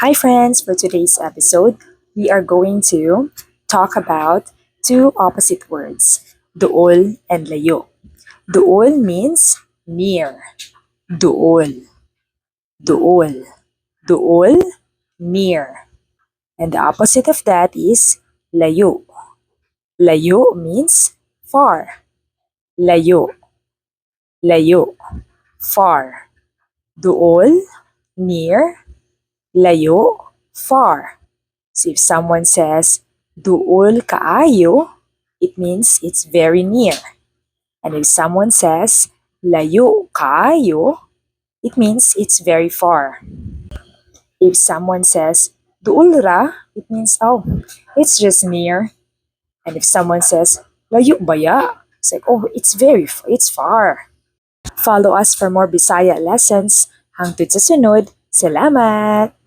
Hi, friends! For today's episode, we are going to talk about two opposite words, duol and layo. Duol means near. Duol. Duol. Duol, near. And the opposite of that is layo. Layo means far. Layo. Layo. Far. Duol, near. Layo, far. So if someone says, duol kaayo, it means it's very near. And if someone says, layo kaayo, it means it's very far. If someone says, duol ra, it means, oh, it's just near. And if someone says, layo baya, it's like, oh, it's far. Follow us for more Bisaya lessons. Hangtod sa sunod. Salamat!